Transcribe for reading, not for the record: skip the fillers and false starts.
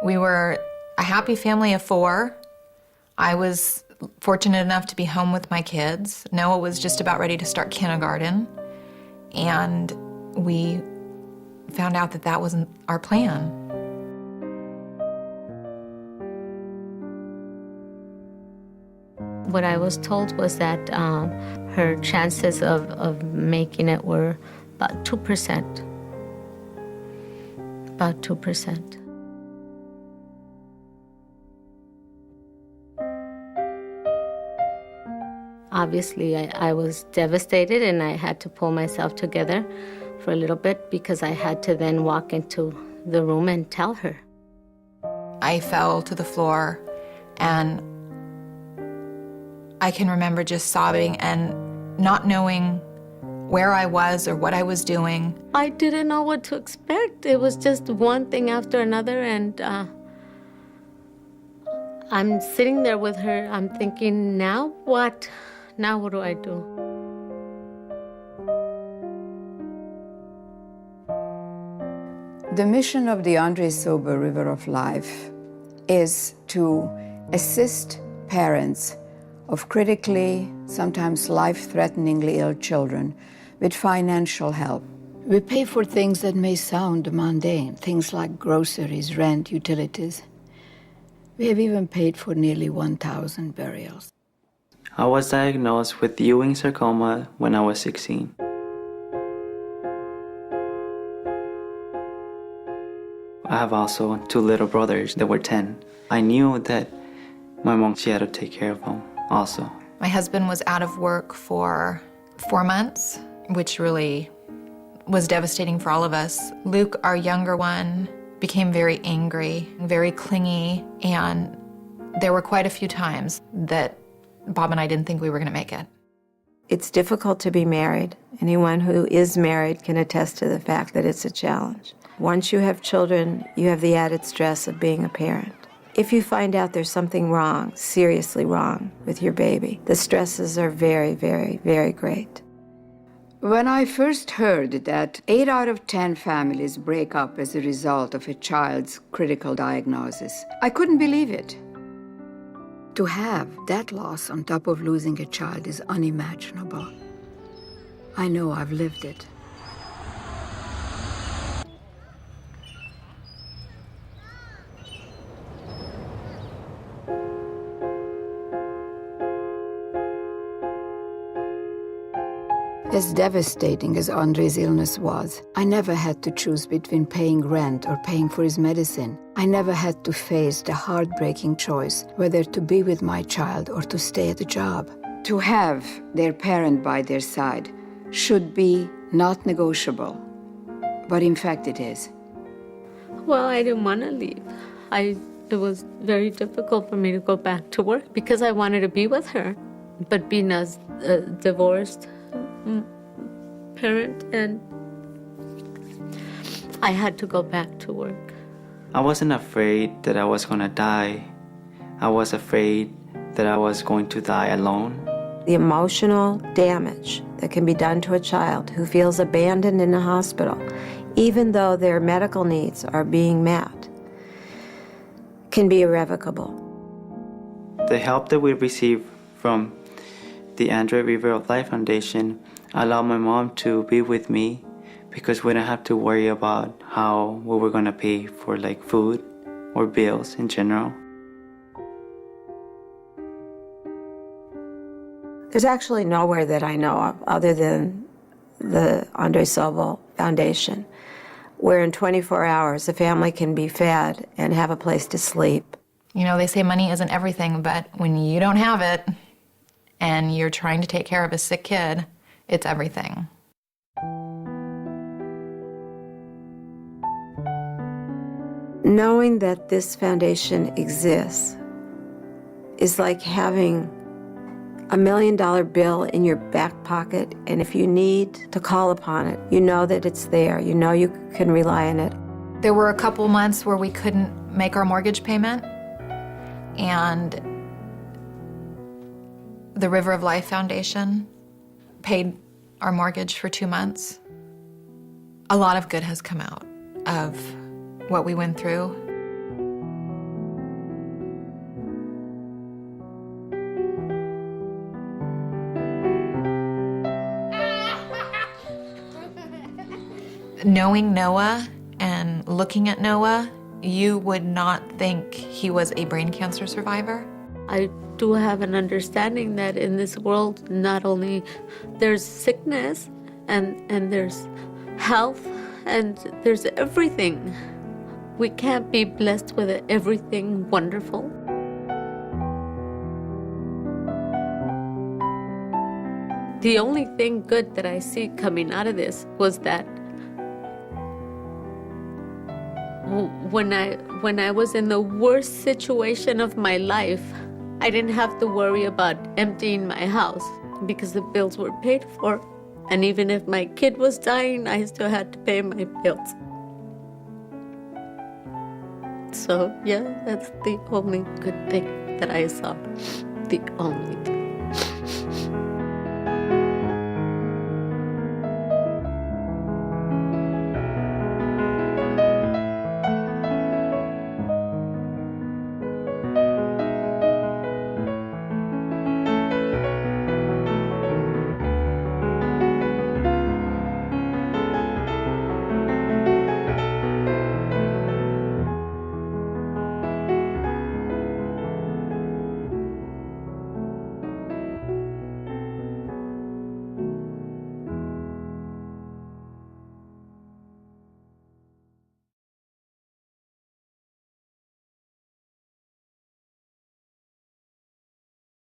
We were a happy family of 4. I was fortunate enough to be home with my kids. Noah was just about ready to start kindergarten, and we found out that that wasn't our plan. What I was told was that her chances of making it were about 2%. About 2%. Obviously, I was devastated, and I had to pull myself together for a little bit because I had to then walk into the room and tell her. I fell to the floor, and I can remember just sobbing and not knowing where I was or what I was doing. I didn't know what to expect. It was just one thing after another, and I'm sitting there with her. I'm thinking, now what? Now what do I do? The mission of the Andre Sobel River of Life is to assist parents of critically, sometimes life-threateningly ill children with financial help. We pay for things that may sound mundane, things like groceries, rent, utilities. We have even paid for nearly 1,000 burials. I was diagnosed with Ewing sarcoma when I was 16. I have also 2 little brothers that were 10. I knew that my mom, she had to take care of them also. My husband was out of work for 4 months, which really was devastating for all of us. Luke, our younger one, became very angry, very clingy, and there were quite a few times that Bob and I didn't think we were going to make it. It's difficult to be married. Anyone who is married can attest to the fact that it's a challenge. Once you have children, you have the added stress of being a parent. If you find out there's something wrong, seriously wrong, with your baby, the stresses are very, very, very great. When I first heard that 8 out of 10 families break up as a result of a child's critical diagnosis, I couldn't believe it. To have that loss on top of losing a child is unimaginable. I know I've lived it. As devastating as Andre's illness was, I never had to choose between paying rent or paying for his medicine. I never had to face the heartbreaking choice whether to be with my child or to stay at a job. To have their parent by their side should be not negotiable, but in fact it is. Well, I didn't want to leave. It was very difficult for me to go back to work because I wanted to be with her. But being a divorced parent, and I had to go back to work. I wasn't afraid that I was going to die. I was afraid that I was going to die alone. The emotional damage that can be done to a child who feels abandoned in a hospital, even though their medical needs are being met, can be irrevocable. The help that we received from the Andre River of Life Foundation allowed my mom to be with me because we didn't have to worry about how we were going to pay for like food or bills in general. There's actually nowhere that I know of other than the Andre Sobel Foundation where in 24 hours a family can be fed and have a place to sleep. You know, they say money isn't everything, but when you don't have it and you're trying to take care of a sick kid, it's everything. Knowing that this foundation exists is like having $1 million bill in your back pocket, and if you need to call upon it, you know that it's there. You know you can rely on it. There were a couple months where we couldn't make our mortgage payment, and the River of Life Foundation paid our mortgage for 2 months. A lot of good has come out of what we went through. Knowing Noah and looking at Noah, you would not think he was a brain cancer survivor. I do have an understanding that in this world, not only there's sickness and there's health and there's everything. We can't be blessed with everything wonderful. The only thing good that I see coming out of this was that when I was in the worst situation of my life, I didn't have to worry about emptying my house because the bills were paid for. And even if my kid was dying, I still had to pay my bills. So, yeah, that's the only good thing that I saw. The only thing.